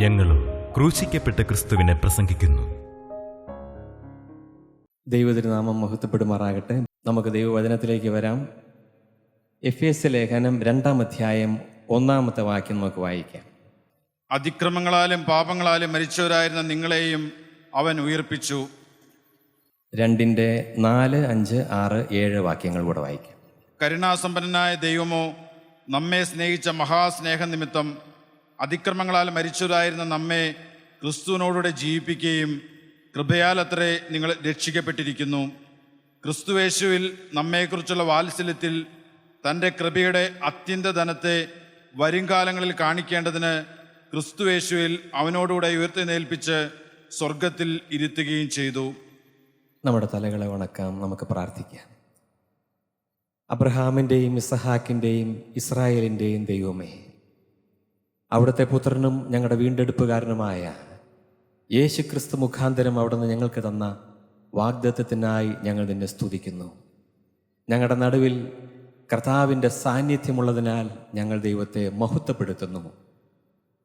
ഞങ്ങളും ക്രൂശിക്കപ്പെട്ട ക്രിസ്തുവിനെ പ്രസംഗിക്കുന്നു. ദൈവതിരുനാമം മഹത്വപ്പെടുമാറാകട്ടെ. നമുക്ക് ദൈവവചനത്തിലേക്ക് വരാം. എഫേസ്യ ലേഖനം 2-ാം അധ്യായം 1-ാമത്തെ വാക്യം നമുക്ക് വായിക്കാം. അതിക്രമങ്ങളാലും പാപങ്ങളാലും മരിച്ചവരായിരുന്ന നിങ്ങളെയും അവൻ ഉയർപ്പിച്ചു. 2-4, 5, 6, 7 വാക്യങ്ങൾ കൂടെ വായിക്കാം. കരുണാസമ്പന്നനായ ദൈവമോ നമ്മെ സ്നേഹിച്ച മഹാസ്നേഹ നിമിത്തം അതിക്രമങ്ങളാൽ മരിച്ചവരായിരുന്ന നമ്മെ ക്രിസ്തുവിനോടുകൂടെ ജീവിപ്പിക്കുകയും കൃപയാൽ അത്രേ നിങ്ങൾ രക്ഷിക്കപ്പെട്ടിരിക്കുന്നു. ക്രിസ്തുയേശുവിൽ നമ്മെക്കുറിച്ചുള്ള വാത്സല്യത്തിൽ തൻ്റെ കൃപയുടെ അത്യന്ത ധനത്തെ വരുംകാലങ്ങളിൽ കാണിക്കേണ്ടതിന് ക്രിസ്തുയേശുവിൽ അവനോടുകൂടെ ഉയർത്തെഴുന്നേൽപ്പിച്ച് സ്വർഗത്തിൽ ഇരുത്തുകയും ചെയ്തു. നമ്മുടെ തലകളെ വണക്കാം, നമുക്ക് പ്രാർത്ഥിക്കാം. അബ്രഹാമിൻ്റെയും ഇസഹാക്കിൻ്റെയും ഇസ്രായേലിൻ്റെയും ദൈവമേ, അവിടുത്തെ പുത്രനും ഞങ്ങളുടെ വീണ്ടെടുപ്പുകാരനുമായ യേശു ക്രിസ്തു മുഖാന്തരം അവിടുന്ന് ഞങ്ങൾക്ക് തന്ന വാഗ്ദത്തത്തിനായി ഞങ്ങൾ നിന്നെ സ്തുതിക്കുന്നു. ഞങ്ങളുടെ നടുവിൽ കർത്താവിൻ്റെ സാന്നിധ്യമുള്ളതിനാൽ ഞങ്ങൾ ദൈവത്തെ മഹത്വപ്പെടുത്തുന്നു.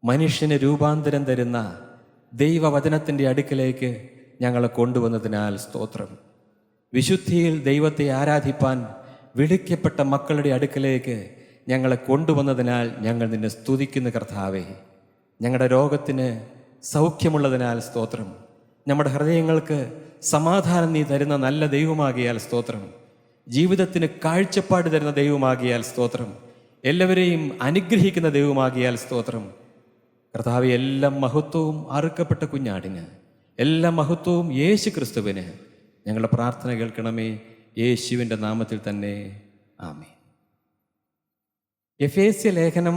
മനുഷ്യന് രൂപാന്തരം തരുന്ന ദൈവവചനത്തിൻ്റെ അടുക്കലേക്ക് ഞങ്ങളെ കൊണ്ടുവന്നതിനാൽ സ്തോത്രം. വിശുദ്ധിയിൽ ദൈവത്തെ ആരാധിപ്പാൻ വിളിക്കപ്പെട്ട മക്കളുടെ അടുക്കലേക്ക് ഞങ്ങളെ കൊണ്ടുവന്നതിനാൽ ഞങ്ങൾ നിന്നെ സ്തുതിക്കുന്ന കർത്താവേ. ഞങ്ങളുടെ രോഗത്തിന് സൗഖ്യമുള്ളതിനാൽ സ്തോത്രം. നമ്മുടെ ഹൃദയങ്ങൾക്ക് സമാധാനം നീ തരുന്ന നല്ല ദൈവമാകിയാൽ സ്തോത്രം. ജീവിതത്തിന് കാഴ്ചപ്പാട് തരുന്ന ദൈവമാകിയാൽ സ്തോത്രം. എല്ലാവരെയും അനുഗ്രഹിക്കുന്ന ദൈവമാകിയാൽ സ്തോത്രം. കർത്താവെ, എല്ലാ മഹത്വവും അറുക്കപ്പെട്ട കുഞ്ഞാടിന്, എല്ലാ മഹത്വവും യേശു ക്രിസ്തുവിന്. ഞങ്ങളുടെ പ്രാർത്ഥന കേൾക്കണമേ, യേശുവിൻ്റെ നാമത്തിൽ തന്നെ, ആമേൻ. എഫേസ്യ ലേഖനം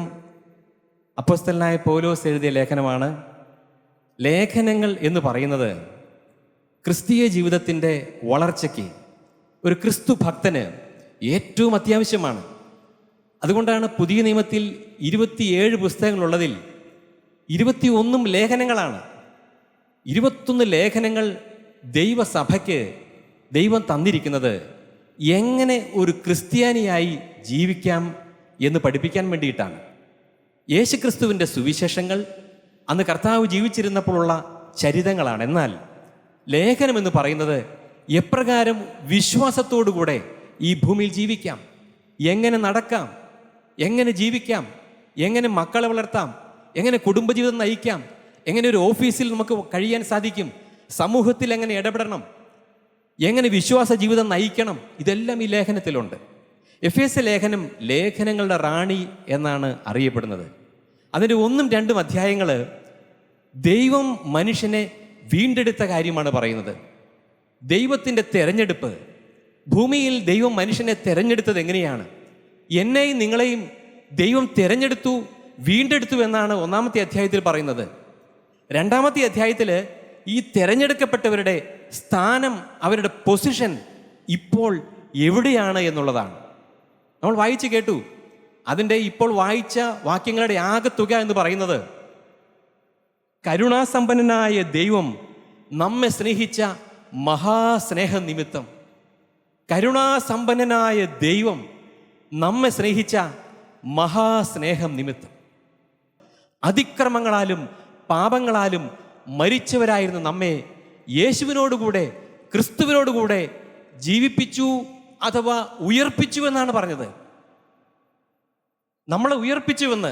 അപ്പോസ്തലനായ പൗലോസ് എഴുതിയ ലേഖനമാണ്. ലേഖനങ്ങൾ എന്ന് പറയുന്നത് ക്രിസ്തീയ ജീവിതത്തിൻ്റെ വളർച്ചയ്ക്ക് ഒരു ക്രിസ്തു ഭക്തന് ഏറ്റവും അത്യാവശ്യമാണ്. അതുകൊണ്ടാണ് പുതിയ നിയമത്തിൽ 27 പുസ്തകങ്ങളുള്ളതിൽ 21 ലേഖനങ്ങളാണ്. 21 ലേഖനങ്ങൾ ദൈവസഭയ്ക്ക് ദൈവം തന്നിരിക്കുന്നത് എങ്ങനെ ഒരു ക്രിസ്ത്യാനിയായി ജീവിക്കാം എന്ന് പഠിപ്പിക്കാൻ വേണ്ടിയിട്ടാണ്. യേശുക്രിസ്തുവിൻ്റെ സുവിശേഷങ്ങൾ അന്ന് കർത്താവ് ജീവിച്ചിരുന്നപ്പോഴുള്ള ചരിതങ്ങളാണ്. എന്നാൽ ലേഖനം എന്ന് പറയുന്നത് എപ്രകാരം വിശ്വാസത്തോടുകൂടെ ഈ ഭൂമിയിൽ ജീവിക്കാം, എങ്ങനെ നടക്കാം, എങ്ങനെ ജീവിക്കാം, എങ്ങനെ മക്കളെ വളർത്താം, എങ്ങനെ കുടുംബജീവിതം നയിക്കാം, എങ്ങനെ ഒരു ഓഫീസിൽ നമുക്ക് കഴിയാൻ സാധിക്കും, സമൂഹത്തിൽ എങ്ങനെ ഇടപെടണം, എങ്ങനെ വിശ്വാസ ജീവിതം നയിക്കണം, ഇതെല്ലാം ഈ ലേഖനത്തിലുണ്ട്. എഫേസ്യ ലേഖനം ലേഖനങ്ങളുടെ റാണി എന്നാണ് അറിയപ്പെടുന്നത്. അതിൻ്റെ 1-2 അധ്യായങ്ങൾ ദൈവം മനുഷ്യനെ വീണ്ടെടുത്ത കാര്യമാണ് പറയുന്നത്. ദൈവത്തിൻ്റെ തെരഞ്ഞെടുപ്പ്, ഭൂമിയിൽ ദൈവം മനുഷ്യനെ തെരഞ്ഞെടുത്തത് എങ്ങനെയാണ്, എന്നെയും നിങ്ങളെയും ദൈവം തെരഞ്ഞെടുത്തു, വീണ്ടെടുത്തു എന്നാണ് 1-ാമത്തെ അധ്യായത്തിൽ പറയുന്നത്. 2-ാമത്തെ അധ്യായത്തിൽ ഈ തെരഞ്ഞെടുക്കപ്പെട്ടവരുടെ സ്ഥാനം, അവരുടെ പൊസിഷൻ ഇപ്പോൾ എവിടെയാണ് എന്നുള്ളതാണ് നമ്മൾ വായിച്ചു കേട്ടു. അതിൻ്റെ ഇപ്പോൾ വായിച്ച വാക്യങ്ങളുടെ ആകെത്തുക എന്ന് പറയുന്നത് കരുണാസമ്പന്നനായ ദൈവം നമ്മെ സ്നേഹിച്ച മഹാസ്നേഹ നിമിത്തം. കരുണാസമ്പന്നനായ ദൈവം നമ്മെ സ്നേഹിച്ച മഹാസ്നേഹം നിമിത്തം അതിക്രമങ്ങളാലും പാപങ്ങളാലും മരിച്ചവരായിരുന്ന നമ്മെ യേശുവിനോടുകൂടെ ക്രിസ്തുവിനോടുകൂടെ ജീവിപ്പിച്ചു അഥവാ ഉയർപ്പിച്ചു എന്നാണ് പറഞ്ഞത്. നമ്മളെ ഉയർപ്പിച്ചുവെന്ന്.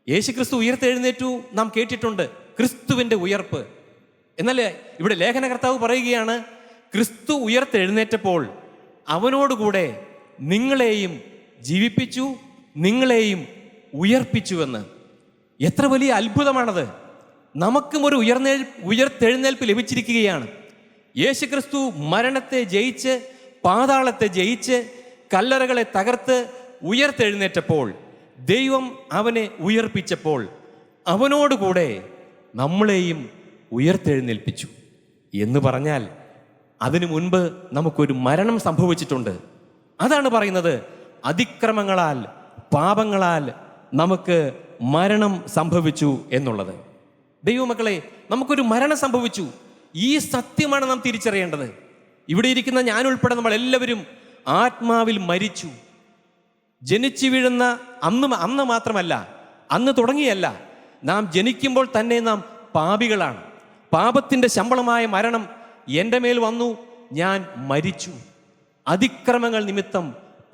യേശുക്രിസ്തു ഉയർത്തെഴുന്നേറ്റു നാം കേട്ടിട്ടുണ്ട്, ക്രിസ്തുവിൻ്റെ ഉയർപ്പ്. എന്നാൽ ഇവിടെ ലേഖനകർത്താവ് പറയുകയാണ്, ക്രിസ്തു ഉയർത്തെഴുന്നേറ്റപ്പോൾ അവനോടുകൂടെ നിങ്ങളെയും ജീവിപ്പിച്ചു, നിങ്ങളെയും ഉയർപ്പിച്ചുവെന്ന്. എത്ര വലിയ അത്ഭുതമാണത്! നമുക്കും ഒരു ഉയർത്തെഴുന്നേൽപ്പ് ലഭിച്ചിരിക്കുകയാണ്. യേശുക്രിസ്തു മരണത്തെ ജയിച്ച്, പാതാളത്തെ ജയിച്ച്, കല്ലറകളെ തകർത്ത് ഉയർത്തെഴുന്നേറ്റപ്പോൾ, ദൈവം അവനെ ഉയർപ്പിച്ചപ്പോൾ അവനോടുകൂടെ നമ്മളെയും ഉയർത്തെഴുന്നേൽപ്പിച്ചു എന്ന് പറഞ്ഞാൽ അതിനു മുൻപ് നമുക്കൊരു മരണം സംഭവിച്ചിട്ടുണ്ട്. അതാണ് പറയുന്നത്, അതിക്രമങ്ങളാൽ പാപങ്ങളാൽ നമുക്ക് മരണം സംഭവിച്ചു എന്നുള്ളത്. ദൈവമക്കളെ, നമുക്കൊരു മരണം സംഭവിച്ചു. ഈ സത്യമാണ് നാം തിരിച്ചറിയേണ്ടത്. ഇവിടെ ഇരിക്കുന്ന ഞാൻ ഉൾപ്പെടെ നമ്മൾ എല്ലാവരും ആത്മാവിൽ മരിച്ചു. ജനിച്ചു വീഴുന്ന അന്ന് മാത്രമല്ല, അന്ന് തുടങ്ങിയല്ല, നാം ജനിക്കുമ്പോൾ തന്നെ നാം പാപികളാണ്. പാപത്തിൻ്റെ ശമ്പളമായ മരണം എൻ്റെ മേൽ വന്നു, ഞാൻ മരിച്ചു. അതിക്രമങ്ങൾ നിമിത്തം,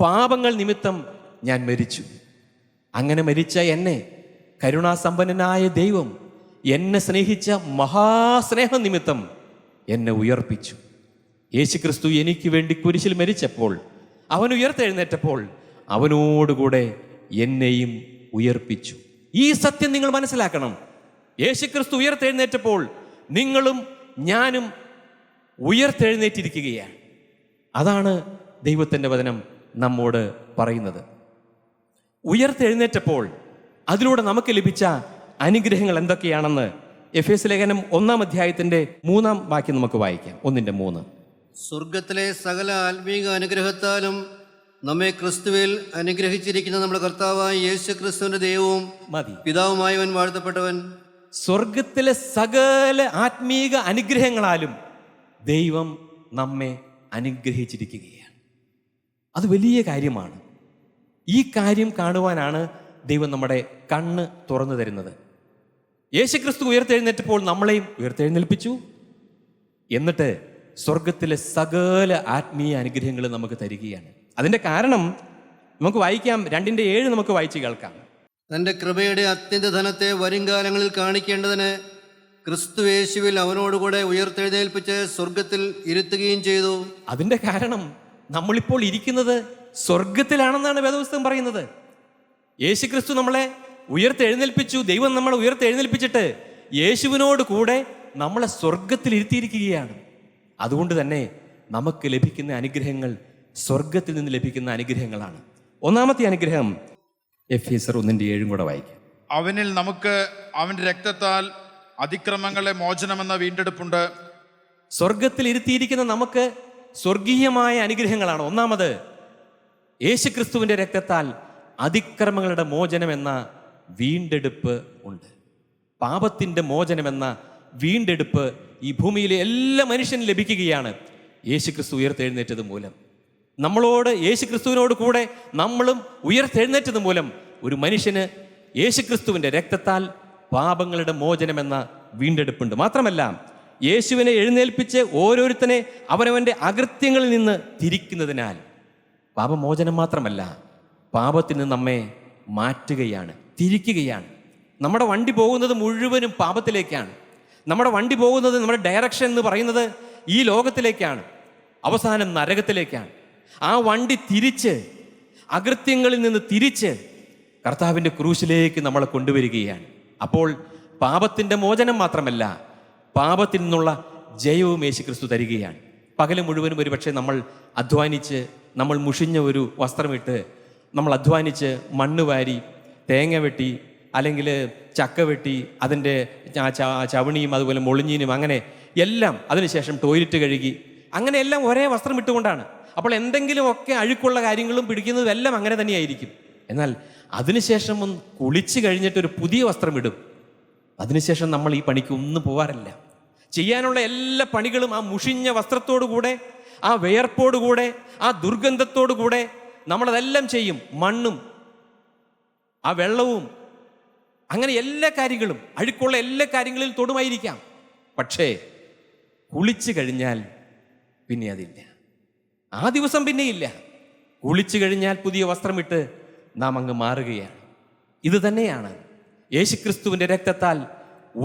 പാപങ്ങൾ നിമിത്തം ഞാൻ മരിച്ചു. അങ്ങനെ മരിച്ച എന്നെ കരുണാസമ്പന്നനായ ദൈവം എന്നെ സ്നേഹിച്ച മഹാസ്നേഹം നിമിത്തം എന്നെ ഉയർപ്പിച്ചു. യേശുക്രിസ്തു എനിക്ക് വേണ്ടി കുരിശിൽ മരിച്ചപ്പോൾ, അവൻ ഉയർത്തെഴുന്നേറ്റപ്പോൾ അവനോടുകൂടെ എന്നെയും ഉയർപ്പിച്ചു. ഈ സത്യം നിങ്ങൾ മനസ്സിലാക്കണം. യേശുക്രിസ്തു ഉയർത്തെഴുന്നേറ്റപ്പോൾ നിങ്ങളും ഞാനും ഉയർത്തെഴുന്നേറ്റിരിക്കുകയാണ്. അതാണ് ദൈവത്തിൻ്റെ വചനം നമ്മോട് പറയുന്നത്. ഉയർത്തെഴുന്നേറ്റപ്പോൾ അതിലൂടെ നമുക്ക് ലഭിച്ച അനുഗ്രഹങ്ങൾ എന്തൊക്കെയാണെന്ന് എഫേസ്യ ലേഖനം 1-ാം അധ്യായത്തിൻ്റെ 3-ാം വാക്യം നമുക്ക് വായിക്കാം. 1:3. സ്വർഗത്തിലെ സകല ആത്മീക അനുഗ്രഹത്താലും നമ്മെ ക്രിസ്തുവിൽ അനുഗ്രഹിച്ചിരിക്കുന്ന നമ്മുടെ കർത്താവായ യേശു ക്രിസ്തുവിന്റെ ദൈവവും മതി. പിതാവുമായവൻ വാഴ്ത്തപ്പെട്ടവൻ. സ്വർഗത്തിലെ സകല ആത്മീക അനുഗ്രഹങ്ങളാലും ദൈവം നമ്മെ അനുഗ്രഹിച്ചിരിക്കുകയാണ്. അത് വലിയ കാര്യമാണ്. ഈ കാര്യം കാണുവാനാണ് ദൈവം നമ്മുടെ കണ്ണ് തുറന്നു തരുന്നത്. യേശുക്രിസ്തു ഉയർത്തെഴുന്നേറ്റപ്പോൾ നമ്മളെയും ഉയർത്തെഴുന്നേൽപ്പിച്ചു. എന്നിട്ട് സ്വർഗത്തിലെ സകല ആത്മീയ അനുഗ്രഹങ്ങൾ നമുക്ക് തരികയാണ്. അതിൻ്റെ കാരണം നമുക്ക് വായിക്കാം. 2:7 നമുക്ക് വായിച്ച് കേൾക്കാം. തന്റെ കൃപയുടെ അത്യന്ത ധനത്തെ വരുംകാലങ്ങളിൽ കാണിക്കേണ്ടതിന് ക്രിസ്തു യേശുവിൽ അവനോടുകൂടെ ഉയർത്തെഴുന്നേൽപ്പിച്ച് സ്വർഗത്തിൽ ഇരുത്തുകയും ചെയ്തു. അതിൻ്റെ കാരണം നമ്മളിപ്പോൾ ഇരിക്കുന്നത് സ്വർഗത്തിലാണെന്നാണ് വേദപുസ്തകം പറയുന്നത്. യേശുക്രിസ്തു നമ്മളെ ഉയർത്തെഴുന്നേൽപ്പിച്ചു. ദൈവം നമ്മളെ ഉയർത്തെഴുന്നേൽപ്പിച്ചിട്ട് യേശുവിനോട് കൂടെ നമ്മളെ സ്വർഗത്തിൽ ഇരുത്തിയിരിക്കുകയാണ്. അതുകൊണ്ട് തന്നെ നമുക്ക് ലഭിക്കുന്ന അനുഗ്രഹങ്ങൾ സ്വർഗത്തിൽ നിന്ന് ലഭിക്കുന്ന അനുഗ്രഹങ്ങളാണ്. ഒന്നാമത്തെ അനുഗ്രഹം എഫേസ്യർ 1:7 കൂടെ വായിക്കാം. അവനിൽ നമുക്ക് അവൻ്റെ രക്തത്താൽ അതിക്രമങ്ങളെ മോചനമെന്ന വീണ്ടെടുപ്പുണ്ട്. സ്വർഗത്തിൽ ഇരുത്തിയിരിക്കുന്ന നമുക്ക് സ്വർഗീയമായ അനുഗ്രഹങ്ങളാണ്. ഒന്നാമത് യേശുക്രിസ്തുവിൻ്റെ രക്തത്താൽ അതിക്രമങ്ങളുടെ മോചനമെന്ന വീണ്ടെടുപ്പ് ഉണ്ട്. പാപത്തിൻ്റെ മോചനമെന്ന വീണ്ടെടുപ്പ് ഈ ഭൂമിയിലെ എല്ലാ മനുഷ്യനും ലഭിക്കുകയാണ് യേശുക്രിസ്തു ഉയർത്തെഴുന്നേറ്റത് മൂലം. നമ്മളോട് യേശുക്രിസ്തുവിനോട് കൂടെ നമ്മളും ഉയർത്തെഴുന്നേറ്റത് മൂലം ഒരു മനുഷ്യന് യേശുക്രിസ്തുവിൻ്റെ രക്തത്താൽ പാപങ്ങളുടെ മോചനമെന്ന വീണ്ടെടുപ്പുണ്ട്. മാത്രമല്ല, യേശുവിനെ എഴുന്നേൽപ്പിച്ച് ഓരോരുത്തനെ അവനവൻ്റെ അകൃത്യങ്ങളിൽ നിന്ന് തിരിക്കുന്നതിനാൽ പാപമോചനം മാത്രമല്ല, പാപത്തിൽ നിന്ന് നമ്മെ മാറ്റുകയാണ്, തിരിക്കുകയാണ്. നമ്മുടെ വണ്ടി പോകുന്നത് മുഴുവനും പാപത്തിലേക്കാണ്. നമ്മുടെ വണ്ടി പോകുന്നത്, നമ്മുടെ ഡയറക്ഷൻ എന്ന് പറയുന്നത് ഈ ലോകത്തിലേക്കാണ്, അവസാനം നരകത്തിലേക്കാണ്. ആ വണ്ടി തിരിച്ച്, അകൃത്യങ്ങളിൽ നിന്ന് തിരിച്ച് കർത്താവിൻ്റെ ക്രൂശിലേക്ക് നമ്മളെ കൊണ്ടുവരികയാണ്. അപ്പോൾ പാപത്തിൻ്റെ മോചനം മാത്രമല്ല, പാപത്തിൽ നിന്നുള്ള ജയവും യേശുക്രിസ്തു തരികയാണ്. പകല് മുഴുവനും ഒരുപക്ഷെ നമ്മൾ അധ്വാനിച്ച്, നമ്മൾ മുഷിഞ്ഞ ഒരു വസ്ത്രമിട്ട്, നമ്മൾ അധ്വാനിച്ച് മണ്ണ് വാരി, തേങ്ങ വെട്ടി, അല്ലെങ്കിൽ ചക്ക വെട്ടി, അതിൻ്റെ ചവണിയും അതുപോലെ മൊളിഞ്ഞീനും അങ്ങനെ എല്ലാം, അതിനുശേഷം ടോയ്ലറ്റ് കഴുകി, അങ്ങനെ എല്ലാം ഒരേ വസ്ത്രം ഇട്ടുകൊണ്ടാണ്. അപ്പോൾ എന്തെങ്കിലുമൊക്കെ അഴുക്കുള്ള കാര്യങ്ങളും പിടിക്കുന്നതും എല്ലാം അങ്ങനെ തന്നെയായിരിക്കും. എന്നാൽ അതിനുശേഷം ഒന്ന് കുളിച്ച് കഴിഞ്ഞിട്ട് ഒരു പുതിയ വസ്ത്രം ഇടും. അതിനുശേഷം നമ്മൾ ഈ പണിക്ക് ഒന്നും പോവാറില്ല. ചെയ്യാനുള്ള എല്ലാ പണികളും ആ മുഷിഞ്ഞ വസ്ത്രത്തോടുകൂടെ, ആ വിയർപ്പോടുകൂടെ, ആ ദുർഗന്ധത്തോടുകൂടെ നമ്മളതെല്ലാം ചെയ്യും. മണ്ണും ആ വെള്ളവും, അങ്ങനെ എല്ലാ കാര്യങ്ങളും, അഴുക്കുള്ള എല്ലാ കാര്യങ്ങളിലും തൊടുമായിരിക്കാം. പക്ഷേ കുളിച്ചു കഴിഞ്ഞാൽ പിന്നെ അതില്ല. ആ ദിവസം പിന്നെയില്ല. കുളിച്ചു കഴിഞ്ഞാൽ പുതിയ വസ്ത്രമിട്ട് നാം അങ്ങ് മാറുകയാണ്. ഇത് തന്നെയാണ് യേശുക്രിസ്തുവിൻ്റെ രക്തത്താൽ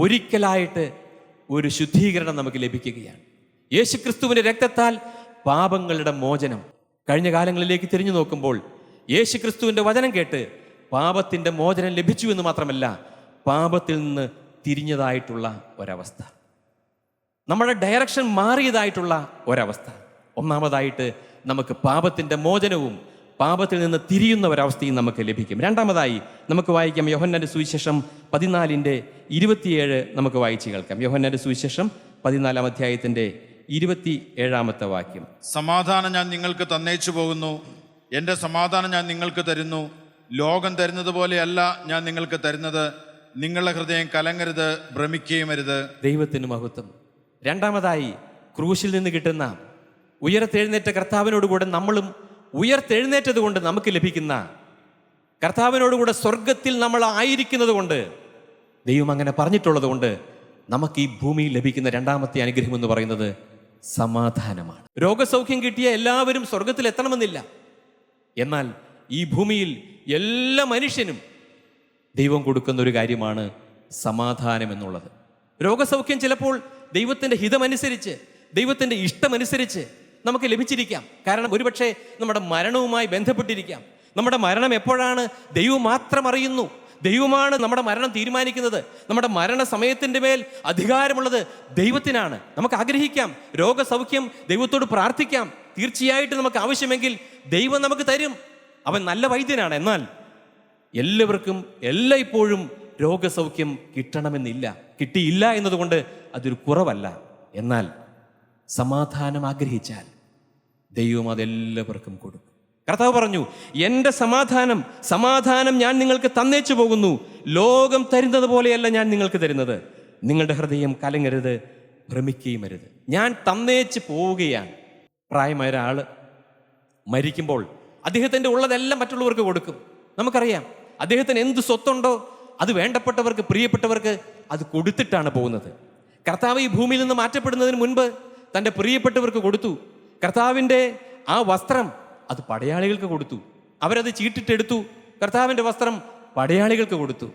ഒരിക്കലായിട്ട് ഒരു ശുദ്ധീകരണം നമുക്ക് ലഭിക്കുകയാണ്. യേശുക്രിസ്തുവിൻ്റെ രക്തത്താൽ പാപങ്ങളുടെ മോചനം. കഴിഞ്ഞ കാലങ്ങളിലേക്ക് തിരിഞ്ഞു നോക്കുമ്പോൾ യേശുക്രിസ്തുവിൻ്റെ വചനം കേട്ട് പാപത്തിൻ്റെ മോചനം ലഭിച്ചു എന്ന് മാത്രമല്ല, പാപത്തിൽ നിന്ന് തിരിഞ്ഞതായിട്ടുള്ള ഒരവസ്ഥ, നമ്മുടെ ഡയറക്ഷൻ മാറിയതായിട്ടുള്ള ഒരവസ്ഥ. ഒന്നാമതായിട്ട് നമുക്ക് പാപത്തിൻ്റെ മോചനവും പാപത്തിൽ നിന്ന് തിരിയുന്ന ഒരവസ്ഥയും നമുക്ക് ലഭിക്കും. രണ്ടാമതായി നമുക്ക് വായിക്കാം യോഹന്നാന്റെ സുവിശേഷം 14:27 നമുക്ക് വായിച്ച് കേൾക്കാം. യോഹന്നാന്റെ സുവിശേഷം 14-ാം അധ്യായത്തിൻ്റെ 27-ാമത്തെ വാക്യം. സമാധാനം ഞാൻ നിങ്ങൾക്ക് തന്നേച്ചു പോകുന്നു, എൻ്റെ സമാധാനം ഞാൻ നിങ്ങൾക്ക് തരുന്നു. ലോകം തരുന്നത് പോലെയല്ല ഞാൻ നിങ്ങൾക്ക് തരുന്നത്. നിങ്ങളുടെ ഹൃദയം കലങ്ങരുത്, ഭ്രമിക്കുകയും അരുത്. ദൈവത്തിന് മഹത്വം. രണ്ടാമതായി ക്രൂശിൽ നിന്ന് കിട്ടുന്ന ഉയർത്തെഴുന്നേറ്റ കർത്താവിനോടുകൂടെ നമ്മളും ഉയർത്തെഴുന്നേറ്റത് കൊണ്ട് നമുക്ക് ലഭിക്കുന്ന, കർത്താവിനോടുകൂടെ സ്വർഗത്തിൽ നമ്മൾ ആയിരിക്കുന്നത് കൊണ്ട് ദൈവം അങ്ങനെ പറഞ്ഞിട്ടുള്ളത് കൊണ്ട് നമുക്ക് ഈ ഭൂമിയിൽ ലഭിക്കുന്ന രണ്ടാമത്തെ അനുഗ്രഹം എന്ന് പറയുന്നത് സമാധാനമാണ്. രോഗസൗഖ്യം കിട്ടിയ എല്ലാവരും സ്വർഗത്തിൽ എത്തണമെന്നില്ല. എന്നാൽ ഈ ഭൂമിയിൽ എല്ലാ മനുഷ്യനും ദൈവം കൊടുക്കുന്ന ഒരു കാര്യമാണ് സമാധാനം എന്നുള്ളത്. രോഗസൗഖ്യം ചിലപ്പോൾ ദൈവത്തിൻ്റെ ഹിതമനുസരിച്ച്, ദൈവത്തിൻ്റെ ഇഷ്ടമനുസരിച്ച് നമുക്ക് ലഭിച്ചിരിക്കാം. കാരണം ഒരുപക്ഷെ നമ്മുടെ മരണവുമായി ബന്ധപ്പെട്ടിരിക്കാം. നമ്മുടെ മരണം എപ്പോഴാണ് ദൈവം മാത്രം അറിയുന്നു. ദൈവമാണ് നമ്മുടെ മരണം തീരുമാനിക്കുന്നത്. നമ്മുടെ മരണസമയത്തിൻ്റെ മേൽ അധികാരമുള്ളത് ദൈവത്തിനാണ്. നമുക്ക് ആഗ്രഹിക്കാം, രോഗസൗഖ്യം ദൈവത്തോട് പ്രാർത്ഥിക്കാം. തീർച്ചയായിട്ടും നമുക്ക് ആവശ്യമെങ്കിൽ ദൈവം നമുക്ക് തരും. അവൻ നല്ല വൈദ്യനാണ്. എന്നാൽ എല്ലാവർക്കും എല്ലായ്പ്പോഴും രോഗസൗഖ്യം കിട്ടണമെന്നില്ല. കിട്ടിയില്ല എന്നതുകൊണ്ട് അതൊരു കുറവല്ല. എന്നാൽ സമാധാനം ആഗ്രഹിച്ചാൽ ദൈവം അതെല്ലാവർക്കും കൊടുക്കും. കർത്താവ് പറഞ്ഞു, എൻ്റെ സമാധാനം ഞാൻ നിങ്ങൾക്ക് തന്നേച്ചു പോകുന്നു. ലോകം തരുന്നത് പോലെയല്ല ഞാൻ നിങ്ങൾക്ക് തരുന്നത്. നിങ്ങളുടെ ഹൃദയം കലങ്ങരുത്, ഭ്രമിക്കുകയും അരുത്. ഞാൻ തന്നേച്ച് പോവുകയാണ്. പ്രായമായ ഒരാൾ മരിക്കുമ്പോൾ അദ്ദേഹത്തിൻ്റെ ഉള്ളതെല്ലാം മറ്റുള്ളവർക്ക് കൊടുക്കും. നമുക്കറിയാം, അദ്ദേഹത്തിന് എന്ത് സ്വത്തുണ്ടോ അത് വേണ്ടപ്പെട്ടവർക്ക്, പ്രിയപ്പെട്ടവർക്ക് അത് കൊടുത്തിട്ടാണ് പോകുന്നത്. കർത്താവ് ഈ ഭൂമിയിൽ നിന്ന് മാറ്റപ്പെടുന്നതിന് മുൻപ് തൻ്റെ പ്രിയപ്പെട്ടവർക്ക് കൊടുത്തു. കർത്താവിൻ്റെ ആ വസ്ത്രം അത് പടയാളികൾക്ക് കൊടുത്തു. അവരത് ചീട്ടിട്ടെടുത്തു. കർത്താവിൻ്റെ വസ്ത്രം പടയാളികൾക്ക് കൊടുത്തു.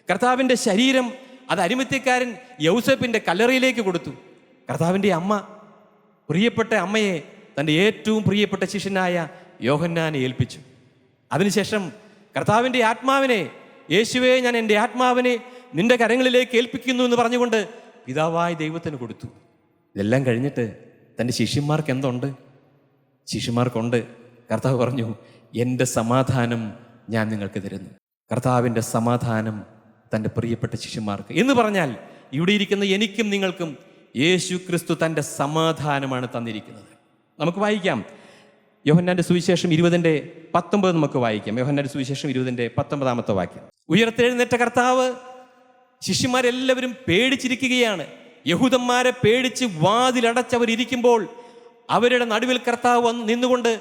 കർത്താവിൻ്റെ ശരീരം അത് അരിമത്യക്കാരൻ യൗസേപ്പിൻ്റെ കല്ലറയിലേക്ക് കൊടുത്തു. കർത്താവിൻ്റെ അമ്മ, പ്രിയപ്പെട്ട അമ്മയെ തൻ്റെ ഏറ്റവും പ്രിയപ്പെട്ട ശിഷ്യനായ യോഹന്നാനെ ഏൽപ്പിച്ചു. അതിനുശേഷം കർത്താവിൻ്റെ ആത്മാവിനെ, യേശുവേ, ഞാൻ എൻ്റെ ആത്മാവിനെ നിന്റെ കരങ്ങളിലേക്ക് ഏൽപ്പിക്കുന്നു എന്ന് പറഞ്ഞുകൊണ്ട് പിതാവായ ദൈവത്തിന് കൊടുത്തു. ഇതെല്ലാം കഴിഞ്ഞിട്ട് തൻ്റെ ശിഷ്യന്മാർക്ക് എന്തുണ്ട്? ശിഷ്യന്മാർക്കുണ്ട്. കർത്താവ് പറഞ്ഞു, എൻ്റെ സമാധാനം ഞാൻ നിങ്ങൾക്ക് തരുന്നു. കർത്താവിൻ്റെ സമാധാനം തൻ്റെ പ്രിയപ്പെട്ട ശിഷ്യന്മാർക്ക് എന്ന് പറഞ്ഞാൽ ഇവിടെ ഇരിക്കുന്ന എനിക്കും നിങ്ങൾക്കും യേശു ക്രിസ്തു തൻ്റെ സമാധാനമാണ് തന്നിരിക്കുന്നത്. നമുക്ക് വായിക്കാം യോഹന്നാന്റെ സുവിശേഷം 20:19 നമുക്ക് വായിക്കാം. യോഹന്നാന്റെ സുവിശേഷം 20:19 വാക്യം. ഉയർത്തെഴുന്നേറ്റ കർത്താവ് ശിഷ്യന്മാരെല്ലാവരും പേടിച്ചിരിക്കുകയാണ്. യഹൂദന്മാരെ പേടിച്ച് വാതിലടച്ചവരിയ്ക്കുമ്പോൾ അവരുടെ നടുവിൽ കർത്താവ് വന്ന് നിന്നുകൊണ്ട്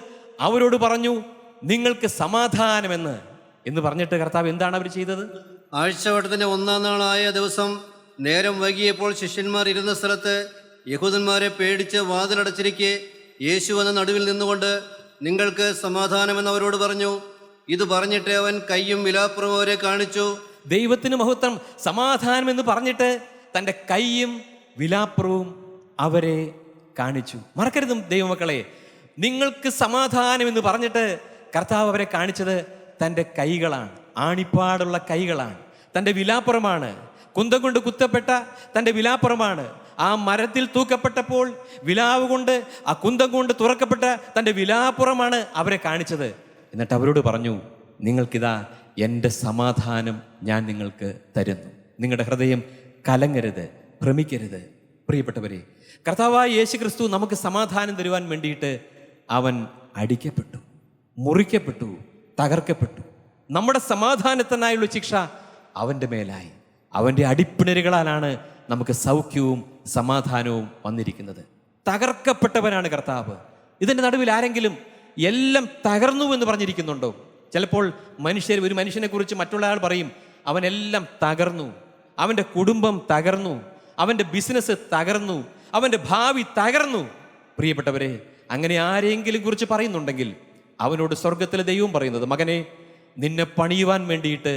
അവരോട് പറഞ്ഞു, നിങ്ങൾക്ക് സമാധാനമെന്ന് പറഞ്ഞിട്ട് കർത്താവ് എന്താണ് അവർ ചെയ്തത്? ആഴ്ചവട്ടത്തിന്റെ 1-ാം നാളായ ദിവസം നേരം വൈകിയപ്പോൾ ശിഷ്യന്മാർ ഇരുന്ന സ്ഥലത്ത് യഹൂദന്മാരെ പേടിച്ച് വാതിലടച്ചിരിക്കെ യേശു എന്ന നടുവിൽ നിന്നുകൊണ്ട് നിങ്ങൾക്ക് സമാധാനമെന്ന് അവരോട് പറഞ്ഞു. ഇത് പറഞ്ഞിട്ട് അവൻ കയ്യും വിലാപ്പുറവും അവരെ കാണിച്ചു. ദൈവത്തിന് മഹത്വം. സമാധാനം എന്ന് പറഞ്ഞിട്ട് തൻ്റെ കയ്യും വിലാപ്പുറവും അവരെ കാണിച്ചു. മറക്കരുതും ദൈവമക്കളെ, നിങ്ങൾക്ക് സമാധാനം എന്ന് പറഞ്ഞിട്ട് കർത്താവ് അവരെ കാണിച്ചത് തൻ്റെ കൈകളാണ്. ആണിപ്പാടുള്ള കൈകളാണ്. തൻ്റെ വിലാപ്പുറമാണ്. കുന്തം കൊണ്ട് കുത്തപ്പെട്ട തൻ്റെ വിലാപ്പുറമാണ്. ആ മരത്തിൽ തൂക്കപ്പെട്ടപ്പോൾ വിലാവ് കൊണ്ട്, ആ കുന്തം കൊണ്ട് തുറക്കപ്പെട്ട തൻ്റെ വിലാപ്പുറമാണ് അവരെ കാണിച്ചത്. എന്നിട്ട് അവരോട് പറഞ്ഞു, നിങ്ങൾക്കിതാ എൻ്റെ സമാധാനം ഞാൻ നിങ്ങൾക്ക് തരുന്നു. നിങ്ങളുടെ ഹൃദയം കലങ്ങരുത്, ഭ്രമിക്കരുത്. പ്രിയപ്പെട്ടവരെ, കർത്താവായ യേശു ക്രിസ്തു നമുക്ക് സമാധാനം തരുവാൻ വേണ്ടിയിട്ട് അവൻ അടിക്കപ്പെട്ടു, മുറിക്കപ്പെട്ടു, തകർക്കപ്പെട്ടു. നമ്മുടെ സമാധാനത്തിനായുള്ള ശിക്ഷ അവൻ്റെ മേലായി. അവൻ്റെ അടിപ്പിണരുകളാലാണ് നമുക്ക് സൗഖ്യവും സമാധാനവും വന്നിരിക്കുന്നത്. തകർക്കപ്പെട്ടവനാണ് കർത്താവ്. ഇതിൻ്റെ നടുവിൽ ആരെങ്കിലും എല്ലാം തകർന്നു എന്ന് പറഞ്ഞിരിക്കുന്നുണ്ടോ? ചിലപ്പോൾ ഒരു മനുഷ്യനെ കുറിച്ച് മറ്റുള്ള ആൾ പറയും, അവനെല്ലാം തകർന്നു, അവൻ്റെ കുടുംബം തകർന്നു, അവൻ്റെ ബിസിനസ് തകർന്നു, അവൻ്റെ ഭാവി തകർന്നു. പ്രിയപ്പെട്ടവരെ, അങ്ങനെ ആരെങ്കിലും കുറിച്ച് പറയുന്നുണ്ടെങ്കിൽ അവനോട് സ്വർഗത്തിലെ ദൈവം പറയുന്നത്, മകനെ, നിന്നെ പണിയുവാൻ വേണ്ടിയിട്ട്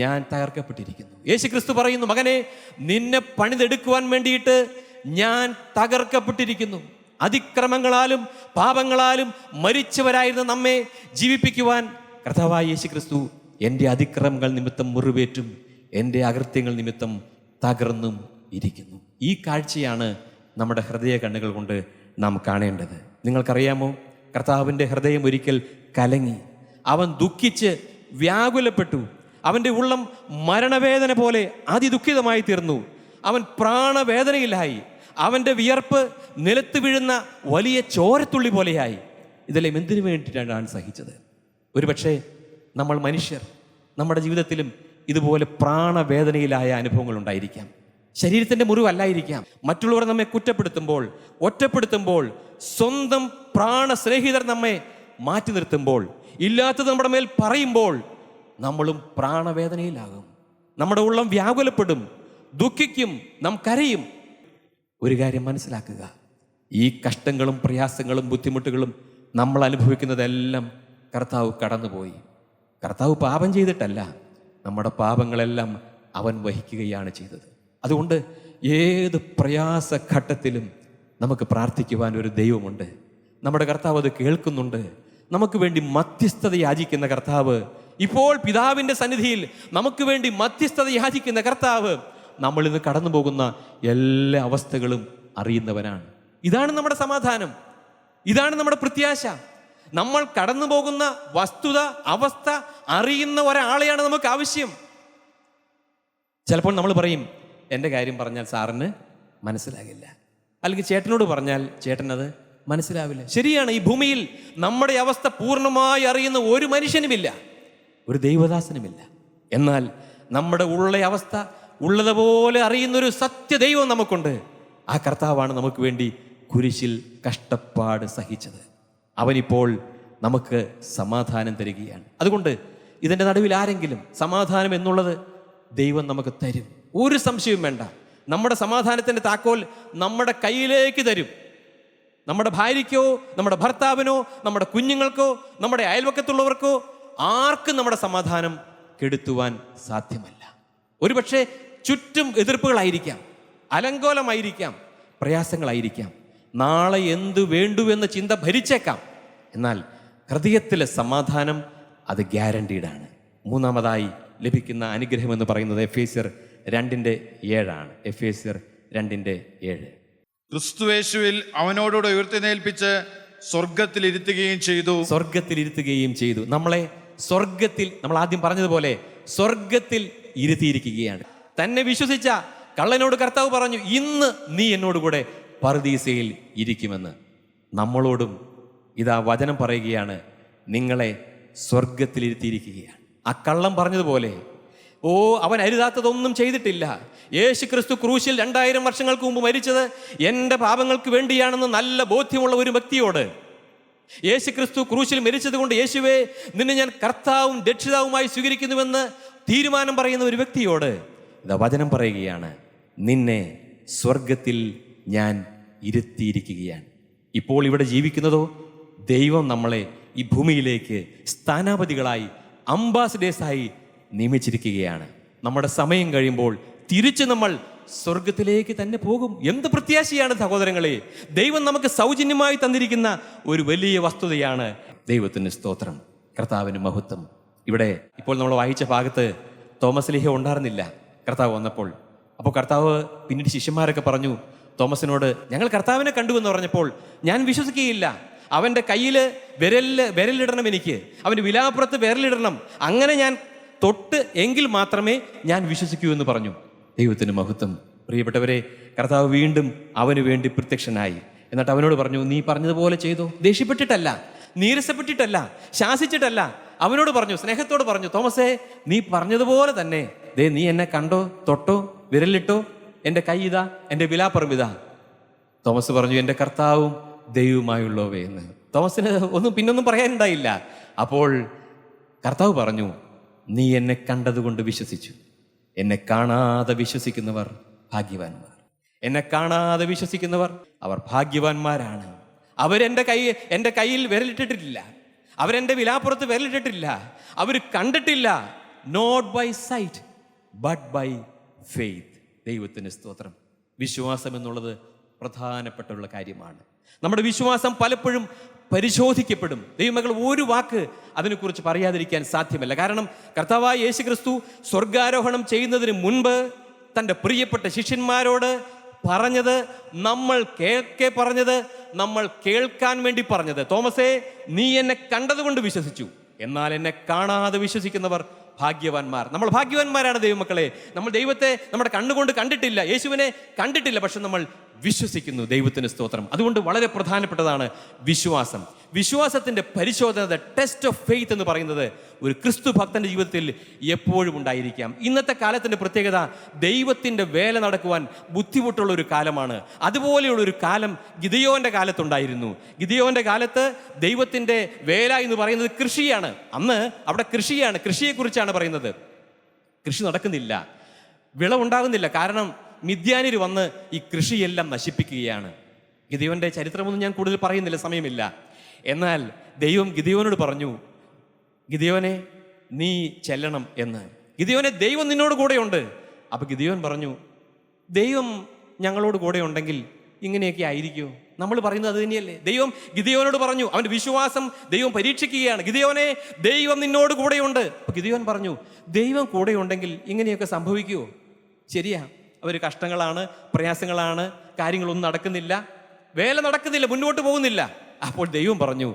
ഞാൻ തകർക്കപ്പെട്ടിരിക്കുന്നു. യേശു ക്രിസ്തു പറയുന്നു, മകനെ, നിന്നെ പണിതെടുക്കുവാൻ വേണ്ടിയിട്ട് ഞാൻ തകർക്കപ്പെട്ടിരിക്കുന്നു. അതിക്രമങ്ങളാലും പാപങ്ങളാലും മരിച്ചവരായിരുന്ന നമ്മെ ജീവിപ്പിക്കുവാൻ കർത്താവായ യേശു ക്രിസ്തു എൻ്റെ അതിക്രമങ്ങൾ നിമിത്തം മുറിവേറ്റും എൻ്റെ അകൃത്യങ്ങൾ നിമിത്തം തകർന്നും ഇരിക്കുന്നു. ഈ കാഴ്ചയാണ് നമ്മുടെ ഹൃദയ കണ്ണുകൾ കൊണ്ട് നാം കാണേണ്ടത്. നിങ്ങൾക്കറിയാമോ, കർത്താവിൻ്റെ ഹൃദയം ഒരിക്കൽ കലങ്ങി. അവൻ ദുഃഖിച്ച് വ്യാകുലപ്പെട്ടു. അവൻ്റെ ഉള്ളം മരണവേദന പോലെ അതിദുഃഖിതമായി തീർന്നു. അവൻ പ്രാണവേദനയിലായി. അവൻ്റെ വിയർപ്പ് നിലത്ത് വീഴുന്ന വലിയ ചോരത്തുള്ളി പോലെയായി. ഇതെല്ലാം എന്തിനു വേണ്ടിയിട്ടാണ് സഹിച്ചത്? ഒരുപക്ഷെ നമ്മൾ മനുഷ്യർ നമ്മുടെ ജീവിതത്തിലും ഇതുപോലെ പ്രാണവേദനയിലായ അനുഭവങ്ങൾ ഉണ്ടായിരിക്കാം. ശരീരത്തിൻ്റെ മുറിവല്ലായിരിക്കാം. മറ്റുള്ളവർ നമ്മെ കുറ്റപ്പെടുത്തുമ്പോൾ, ഒറ്റപ്പെടുത്തുമ്പോൾ, സ്വന്തം പ്രാണസ്നേഹിതർ നമ്മെ മാറ്റി നിർത്തുമ്പോൾ, ഇല്ലാത്തത് നമ്മുടെ മേൽ പറയുമ്പോൾ നമ്മളും പ്രാണവേദനയിലാകും. നമ്മുടെ ഉള്ളം വ്യാകുലപ്പെടും, ദുഃഖിക്കും, നാം കരയും. ഒരു കാര്യം മനസ്സിലാക്കുക, ഈ കഷ്ടങ്ങളും പ്രയാസങ്ങളും ബുദ്ധിമുട്ടുകളും നമ്മൾ അനുഭവിക്കുന്നതെല്ലാം കർത്താവ് കടന്നുപോയി. കർത്താവ് പാപം ചെയ്തിട്ടല്ല, നമ്മുടെ പാപങ്ങളെല്ലാം അവൻ വഹിക്കുകയാണ് ചെയ്തത്. അതുകൊണ്ട് ഏത് പ്രയാസഘട്ടത്തിലും നമുക്ക് പ്രാർത്ഥിക്കുവാൻ ഒരു ദൈവമുണ്ട്. നമ്മുടെ കർത്താവ് അത് കേൾക്കുന്നുണ്ട്. നമുക്ക് വേണ്ടി മധ്യസ്ഥത യാചിക്കുന്ന കർത്താവ്, ഇപ്പോൾ പിതാവിൻ്റെ സന്നിധിയിൽ നമുക്ക് വേണ്ടി മധ്യസ്ഥത യാചിക്കുന്ന കർത്താവ് നമ്മൾ ഇന്ന് കടന്നു പോകുന്ന എല്ലാ അവസ്ഥകളും അറിയുന്നവനാണ്. ഇതാണ് നമ്മുടെ സമാധാനം, ഇതാണ് നമ്മുടെ പ്രത്യാശ. നമ്മൾ കടന്നു പോകുന്ന വസ്തുത, അവസ്ഥ അറിയുന്ന ഒരാളെയാണ് നമുക്ക് ആവശ്യം. ചിലപ്പോൾ നമ്മൾ പറയും, എൻ്റെ കാര്യം പറഞ്ഞാൽ സാറിന് മനസ്സിലാകില്ല, അല്ലെങ്കിൽ ചേട്ടനോട് പറഞ്ഞാൽ ചേട്ടനത് മനസ്സിലാവില്ല. ശരിയാണ്, ഈ ഭൂമിയിൽ നമ്മുടെ അവസ്ഥ പൂർണ്ണമായി അറിയുന്ന ഒരു മനുഷ്യനുമില്ല, ഒരു ദൈവദാസനുമില്ല. എന്നാൽ നമ്മുടെ ഉള്ള അവസ്ഥ ഉള്ളതുപോലെ അറിയുന്നൊരു സത്യദൈവം നമുക്കുണ്ട്. ആ കർത്താവാണ് നമുക്ക് വേണ്ടി കുരിശിൽ കഷ്ടപ്പാട് സഹിച്ചത്. അവനിപ്പോൾ നമുക്ക് സമാധാനം തരികയാണ്. അതുകൊണ്ട് ഇതിൻ്റെ നടുവിൽ ആരെങ്കിലും സമാധാനം എന്നുള്ളത് ദൈവം നമുക്ക് തരും, ഒരു സംശയവും വേണ്ട. നമ്മുടെ സമാധാനത്തിൻ്റെ താക്കോൽ നമ്മുടെ കയ്യിലേക്ക് തരും. നമ്മുടെ ഭാര്യയ്ക്കോ, നമ്മുടെ ഭർത്താവിനോ, നമ്മുടെ കുഞ്ഞുങ്ങൾക്കോ, നമ്മുടെ അയൽവക്കത്തുള്ളവർക്കോ ആർക്കും നമ്മുടെ സമാധാനം കെടുത്തുവാൻ സാധ്യമല്ല. ഒരുപക്ഷെ ചുറ്റും എതിർപ്പുകളായിരിക്കാം, അലങ്കോലമായിരിക്കാം, പ്രയാസങ്ങളായിരിക്കാം, നാളെ എന്തു വേണ്ടുവെന്ന ചിന്ത ഭരിച്ചേക്കാം. എന്നാൽ ഹൃദയത്തിലെ സമാധാനം അത് ഗ്യാരണ്ടീഡാണ്. മൂന്നാമതായി ലഭിക്കുന്ന അനുഗ്രഹം എന്ന് പറയുന്നത് എഫേസ്യർ 2:7 എഫേസ്യർ 2:7. ക്രിസ്തുയേശുവിൽ അവനോടുകൂടെ ഉയർത്തെഴുന്നേൽപ്പിച്ച് സ്വർഗത്തിൽ ഇരുത്തുകയും ചെയ്തു. സ്വർഗത്തിൽ ഇരുത്തുകയും ചെയ്തു. നമ്മളെ സ്വർഗത്തിൽ, നമ്മൾ ആദ്യം പറഞ്ഞതുപോലെ സ്വർഗത്തിൽ ഇരുത്തിയിരിക്കുകയാണ്. തന്നെ വിശ്വസിച്ച കള്ളനോട് കർത്താവ് പറഞ്ഞു, ഇന്ന് നീ എന്നോടുകൂടെ പറുദീസയിൽ ഇരിക്കുമെന്ന്. നമ്മളോടും ഇതാ വചനം പറയുകയാണ്, നിങ്ങളെ സ്വർഗത്തിൽ ഇരുത്തിയിരിക്കുകയാണ്. ആ കള്ളം പറഞ്ഞതുപോലെ, അവൻ അരുതാത്തതൊന്നും ചെയ്തിട്ടില്ല. യേശു ക്രിസ്തു ക്രൂശിൽ 2000 വർഷങ്ങൾക്ക് മുമ്പ് മരിച്ചത് എൻ്റെ പാപങ്ങൾക്ക് വേണ്ടിയാണെന്ന് നല്ല ബോധ്യമുള്ള ഒരു വ്യക്തിയോട്, യേശു ക്രിസ്തു ക്രൂശിൽ മരിച്ചത് കൊണ്ട് യേശുവേ നിന്നെ ഞാൻ കർത്താവും രക്ഷിതാവുമായി സ്വീകരിക്കുന്നുവെന്ന് തീരുമാനം പറയുന്ന ഒരു വ്യക്തിയോട് ഇതാ വചനം പറയുകയാണ്, നിന്നെ സ്വർഗത്തിൽ ഞാൻ ഇരുത്തിയിരിക്കുകയാണ്. ഇപ്പോൾ ഇവിടെ ജീവിക്കുന്നതോ, ദൈവം നമ്മളെ ഈ ഭൂമിയിലേക്ക് സ്ഥാനാപതികളായി, അംബാസഡേഴ്സായി നിയമിച്ചിരിക്കുകയാണ്. നമ്മുടെ സമയം കഴിയുമ്പോൾ തിരിച്ച് നമ്മൾ സ്വർഗത്തിലേക്ക് തന്നെ പോകും. എന്ത് പ്രത്യാശയാണ് സഹോദരങ്ങളെ! ദൈവം നമുക്ക് സൗജന്യമായി തന്നിരിക്കുന്ന ഒരു വലിയ വസ്തുതയാണ്. ദൈവത്തിന് സ്തോത്രം, കർത്താവിന് മഹത്വം. ഇവിടെ ഇപ്പോൾ നമ്മൾ വായിച്ച ഭാഗത്ത് തോമസ് ലീഹ ഉണ്ടായിരുന്നില്ല കർത്താവ് വന്നപ്പോൾ. അപ്പോൾ കർത്താവ് പിന്നീട് ശിഷ്യന്മാരൊക്കെ പറഞ്ഞു തോമസിനോട്, ഞങ്ങൾ കർത്താവിനെ കണ്ടു എന്ന് പറഞ്ഞപ്പോൾ ഞാൻ വിശ്വസിക്കുകയില്ല, അവൻ്റെ കയ്യിൽ വിരലിടണം, എനിക്ക് അവൻ്റെ വിലാപ്പുറത്ത് വിരലിടണം, അങ്ങനെ ഞാൻ തൊട്ട് എങ്കിൽ മാത്രമേ ഞാൻ വിശ്വസിക്കൂ എന്ന് പറഞ്ഞു. ദൈവത്തിന് മഹത്വം. പ്രിയപ്പെട്ടവരെ, കർത്താവ് വീണ്ടും അവന് വേണ്ടി പ്രത്യക്ഷനായി. എന്നിട്ട് അവനോട് പറഞ്ഞു, നീ പറഞ്ഞതുപോലെ ചെയ്തോ. ദേഷ്യപ്പെട്ടിട്ടല്ല, നീരസപ്പെട്ടിട്ടല്ല, ശാസിച്ചിട്ടല്ല. അവനോട് പറഞ്ഞു, സ്നേഹത്തോട് പറഞ്ഞു, തോമസേ നീ പറഞ്ഞതുപോലെ തന്നെ നീ എന്നെ കണ്ടോ, തൊട്ടോ, വിരലിട്ടോ, എൻ്റെ കൈ ഇതാ, എൻ്റെ വിലാപ്പുറം ഇതാ. തോമസ് പറഞ്ഞു, എൻ്റെ കർത്താവും ദൈവവുമായുള്ളവേ എന്ന്. തോമസിന് പിന്നൊന്നും പറയാനുണ്ടായില്ല. അപ്പോൾ കർത്താവ് പറഞ്ഞു, നീ എന്നെ കണ്ടതുകൊണ്ട് വിശ്വസിച്ചു. എന്നെ കാണാതെ വിശ്വസിക്കുന്നവർ ഭാഗ്യവാന്മാർ. എന്നെ കാണാതെ വിശ്വസിക്കുന്നവർ അവർ ഭാഗ്യവാന്മാരാണ്. എൻ്റെ കയ്യിൽ വിരലിട്ടിട്ടില്ല, അവരെൻ്റെ വിലാപ്പുറത്ത് വിരലിട്ടിട്ടില്ല, അവർ കണ്ടിട്ടില്ല. Not by sight but by faith. ദൈവത്തിന് സ്തോത്രം. വിശ്വാസം എന്നുള്ളത് പ്രധാനപ്പെട്ടുള്ള കാര്യമാണ്. നമ്മുടെ വിശ്വാസം പലപ്പോഴും പരിശോധിക്കപ്പെടും. ദൈവമക്കൾ, ഒരു വാക്ക് അതിനെക്കുറിച്ച് പറയാതിരിക്കാൻ സാധ്യമല്ല. കാരണം കർത്താവായ യേശു ക്രിസ്തു സ്വർഗാരോഹണം ചെയ്യുന്നതിന് മുൻപ് തൻ്റെ പ്രിയപ്പെട്ട ശിഷ്യന്മാരോട് പറഞ്ഞത്, നമ്മൾ പറഞ്ഞത്, നമ്മൾ കേൾക്കാൻ വേണ്ടി പറഞ്ഞത്, തോമസേ നീ എന്നെ കണ്ടതുകൊണ്ട് വിശ്വസിച്ചു, എന്നാൽ എന്നെ കാണാതെ വിശ്വസിക്കുന്നവർ ഭാഗ്യവാന്മാർ. നമ്മൾ ഭാഗ്യവാന്മാരാണ് ദൈവമക്കളെ. നമ്മൾ ദൈവത്തെ നമ്മുടെ കണ്ണുകൊണ്ട് കണ്ടിട്ടില്ല, യേശുവിനെ കണ്ടിട്ടില്ല, പക്ഷെ നമ്മൾ വിശ്വസിക്കുന്നു. ദൈവത്തിന് സ്തോത്രം. അതുകൊണ്ട് വളരെ പ്രധാനപ്പെട്ടതാണ് വിശ്വാസം. വിശ്വാസത്തിൻ്റെ പരിശോധന, ടെസ്റ്റ് ഓഫ് ഫെയ്ത്ത് എന്ന് പറയുന്നത് ഒരു ക്രിസ്തു ഭക്തന്റെ ജീവിതത്തിൽ എപ്പോഴും ഉണ്ടായിരിക്കാം. ഇന്നത്തെ കാലത്തിൻ്റെ പ്രത്യേകത, ദൈവത്തിൻ്റെ വേല നടക്കുവാൻ ബുദ്ധിമുട്ടുള്ള ഒരു കാലമാണ്. അതുപോലെയുള്ള ഒരു കാലം ഗിദെയോന്റെ കാലത്തുണ്ടായിരുന്നു. ഗിദെയോന്റെ കാലത്ത് ദൈവത്തിൻ്റെ വേല എന്ന് പറയുന്നത് കൃഷിയാണ്. അന്ന് അവിടെ കൃഷിയാണ്, കൃഷിയെക്കുറിച്ചാണ് പറയുന്നത്. കൃഷി നടക്കുന്നില്ല, വിളവുണ്ടാകുന്നില്ല. കാരണം മിദ്യാനിർ വന്ന് ഈ കൃഷിയെല്ലാം നശിപ്പിക്കുകയാണ്. ഗിദെയോന്റെ ചരിത്രമൊന്നും ഞാൻ കൂടുതൽ പറയുന്നില്ല, സമയമില്ല. എന്നാൽ ദൈവം ഗിദെയോനോട് പറഞ്ഞു, ഗിദെയോനെ നീ ചെല്ലണം എന്ന്. ഗിദെയോനെ, ദൈവം നിന്നോട് കൂടെയുണ്ട്. അപ്പൊ ഗിദെയോൻ പറഞ്ഞു, ദൈവം ഞങ്ങളോട് കൂടെ ഉണ്ടെങ്കിൽ ഇങ്ങനെയൊക്കെ ആയിരിക്കുമോ? നമ്മൾ പറയുന്നത് അത് തന്നെയല്ലേ. ദൈവം ഗിദെയോനോട് പറഞ്ഞു, അവന്റെ വിശ്വാസം ദൈവം പരീക്ഷിക്കുകയാണ്. ഗിദെയോനെ, ദൈവം നിന്നോട് കൂടെയുണ്ട്. അപ്പൊ ഗിദെയോൻ പറഞ്ഞു, ദൈവം കൂടെയുണ്ടെങ്കിൽ ഇങ്ങനെയൊക്കെ സംഭവിക്കുമോ? ശരിയാ, അവർ കഷ്ടങ്ങളാണ്, പ്രയാസങ്ങളാണ്, കാര്യങ്ങളൊന്നും നടക്കുന്നില്ല, വേല നടക്കുന്നില്ല, മുന്നോട്ട് പോകുന്നില്ല. അപ്പോൾ ദൈവം പറഞ്ഞു,